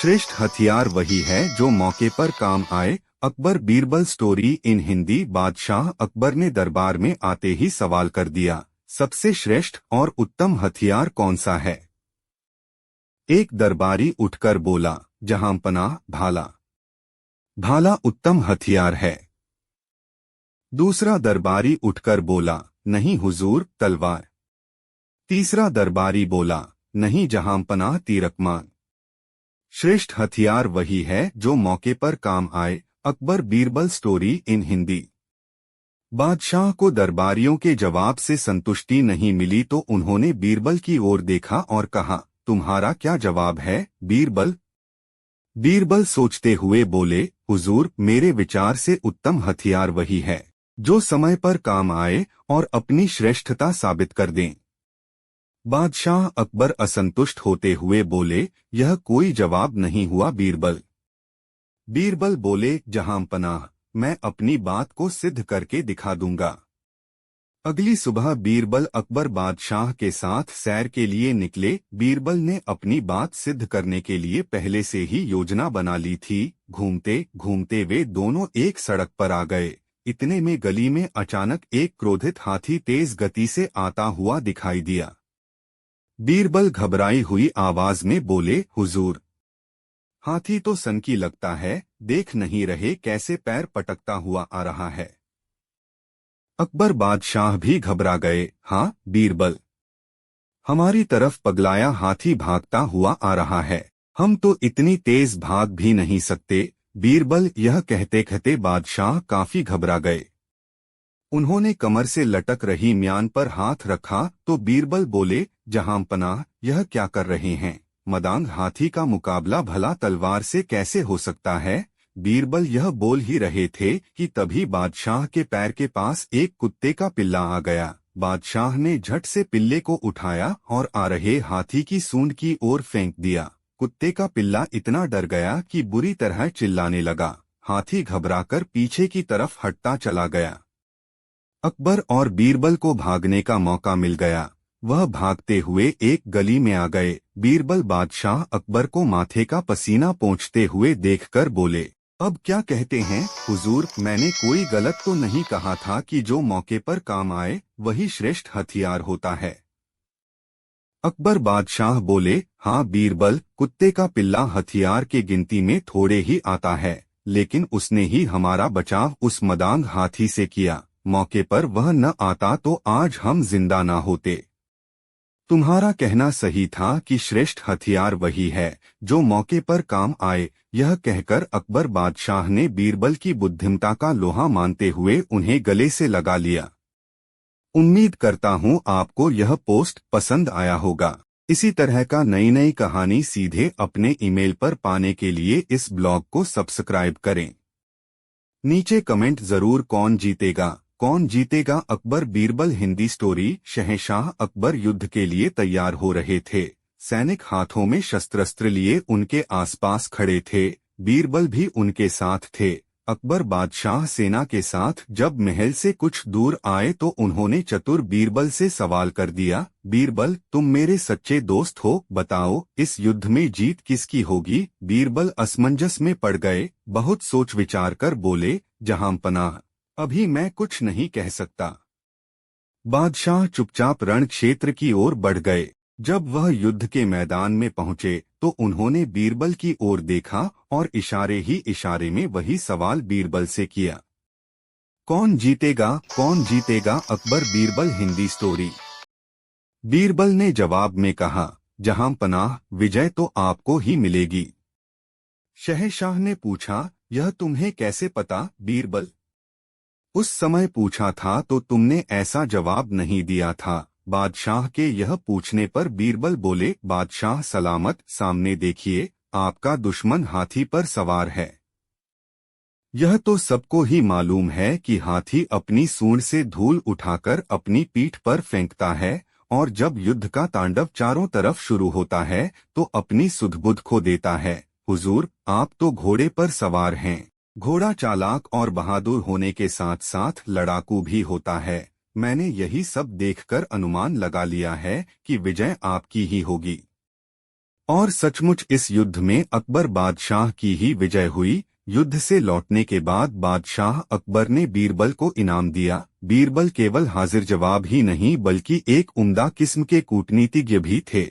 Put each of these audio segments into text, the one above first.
श्रेष्ठ हथियार वही है जो मौके पर काम आए। Akbar Birbal story in Hindi. बादशाह अकबर ने दरबार में आते ही सवाल कर दिया, सबसे श्रेष्ठ और उत्तम हथियार कौन सा है? एक दरबारी उठकर बोला, जहांपनाह, भाला। भाला उत्तम हथियार है। दूसरा दरबारी उठकर बोला, नहीं हुजूर, तलवार। तीसरा दरबारी बोला, नहीं जहांपनाह, तीरकमान। श्रेष्ठ हथियार वही है जो मौके पर काम आए। Akbar Birbal story in Hindi. बादशाह को दरबारियों के जवाब से संतुष्टि नहीं मिली तो उन्होंने बीरबल की ओर देखा और कहा, तुम्हारा क्या जवाब है बीरबल? बीरबल सोचते हुए बोले, हुजूर, मेरे विचार से उत्तम हथियार वही है जो समय पर काम आए और अपनी श्रेष्ठता साबित कर दें। बादशाह अकबर असंतुष्ट होते हुए बोले, यह कोई जवाब नहीं हुआ बीरबल। बीरबल बोले, जहांपनाह, मैं अपनी बात को सिद्ध करके दिखा दूंगा। अगली सुबह बीरबल अकबर बादशाह के साथ सैर के लिए निकले। बीरबल ने अपनी बात सिद्ध करने के लिए पहले से ही योजना बना ली थी। घूमते घूमते वे दोनों एक सड़क पर आ गए। इतने में गली में अचानक एक क्रोधित हाथी तेज गति से आता हुआ दिखाई दिया। बीरबल घबराई हुई आवाज में बोले, हुजूर, हाथी तो सनकी लगता है, देख नहीं रहे कैसे पैर पटकता हुआ आ रहा है। अकबर बादशाह भी घबरा गए। हाँ बीरबल, हमारी तरफ पगलाया हाथी भागता हुआ आ रहा है, हम तो इतनी तेज भाग भी नहीं सकते। बीरबल यह कहते कहते बादशाह काफी घबरा गए। उन्होंने कमर से लटक रही म्यान पर हाथ रखा तो बीरबल बोले, जहांपनाह, यह क्या कर रहे हैं? मदांग हाथी का मुकाबला भला तलवार से कैसे हो सकता है? बीरबल यह बोल ही रहे थे कि तभी बादशाह के पैर के पास एक कुत्ते का पिल्ला आ गया। बादशाह ने झट से पिल्ले को उठाया और आ रहे हाथी की सूंड की ओर फेंक दिया। कुत्ते का पिल्ला इतना डर गया कि बुरी तरह चिल्लाने लगा। हाथी घबराकर पीछे की तरफ हटता चला गया। अकबर और बीरबल को भागने का मौका मिल गया। वह भागते हुए एक गली में आ गए। बीरबल बादशाह अकबर को माथे का पसीना पोंछते हुए देखकर बोले, अब क्या कहते हैं हुजूर? मैंने कोई गलत तो नहीं कहा था कि जो मौके पर काम आए वही श्रेष्ठ हथियार होता है। अकबर बादशाह बोले, हाँ बीरबल, कुत्ते का पिल्ला हथियार के गिनती में थोड़े ही आता है, लेकिन उसने ही हमारा बचाव उस मदांग हाथी से किया। मौके पर वह न आता तो आज हम जिंदा ना होते। तुम्हारा कहना सही था कि श्रेष्ठ हथियार वही है जो मौके पर काम आए। यह कहकर अकबर बादशाह ने बीरबल की बुद्धिमता का लोहा मानते हुए उन्हें गले से लगा लिया। उम्मीद करता हूँ आपको यह पोस्ट पसंद आया होगा। इसी तरह का नई नई कहानी सीधे अपने ईमेल पर पाने के लिए इस ब्लॉग को सब्सक्राइब करें। नीचे कमेंट जरूर, कौन जीतेगा? कौन जीतेगा? अकबर बीरबल हिंदी स्टोरी। शहंशाह अकबर युद्ध के लिए तैयार हो रहे थे। सैनिक हाथों में शस्त्रास्त्र लिए उनके आसपास खड़े थे। बीरबल भी उनके साथ थे। अकबर बादशाह सेना के साथ जब महल से कुछ दूर आए तो उन्होंने चतुर बीरबल से सवाल कर दिया, बीरबल, तुम मेरे सच्चे दोस्त हो, बताओ इस युद्ध में जीत किसकी होगी? बीरबल असमंजस में पड़ गए। बहुत सोच विचार कर बोले, जहांपनाह, अभी मैं कुछ नहीं कह सकता। बादशाह चुपचाप रण क्षेत्र की ओर बढ़ गए। जब वह युद्ध के मैदान में पहुंचे तो उन्होंने बीरबल की ओर देखा और इशारे ही इशारे में वही सवाल बीरबल से किया, कौन जीतेगा? कौन जीतेगा? अकबर बीरबल हिंदी स्टोरी। बीरबल ने जवाब में कहा, जहांपनाह, विजय तो आपको ही मिलेगी। शहंशाह ने पूछा, यह तुम्हें कैसे पता बीरबल? उस समय पूछा था तो तुमने ऐसा जवाब नहीं दिया था। बादशाह के यह पूछने पर बीरबल बोले, बादशाह सलामत, सामने देखिए, आपका दुश्मन हाथी पर सवार है। यह तो सबको ही मालूम है कि हाथी अपनी सूंड से धूल उठाकर अपनी पीठ पर फेंकता है और जब युद्ध का तांडव चारों तरफ शुरू होता है तो अपनी सुध-बुध खो देता है। हुजूर, आप तो घोड़े पर सवार हैं। घोड़ा चालाक और बहादुर होने के साथ साथ लड़ाकू भी होता है। मैंने यही सब देखकर अनुमान लगा लिया है कि विजय आपकी ही होगी। और सचमुच इस युद्ध में अकबर बादशाह की ही विजय हुई। युद्ध से लौटने के बाद बादशाह अकबर ने बीरबल को इनाम दिया। बीरबल केवल हाजिर जवाब ही नहीं बल्कि एक उम्दा किस्म के कूटनीतिज्ञ भी थे।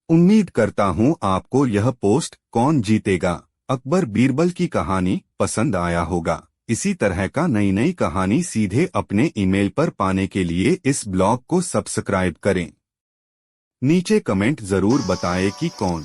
उम्मीद करता हूं आपको यह पोस्ट कौन जीतेगा अकबर बीरबल की कहानी पसंद आया होगा। इसी तरह का नई कहानी सीधे अपने ईमेल पर पाने के लिए इस ब्लॉग को सब्सक्राइब करें। नीचे कमेंट जरूर बताएं कि कौन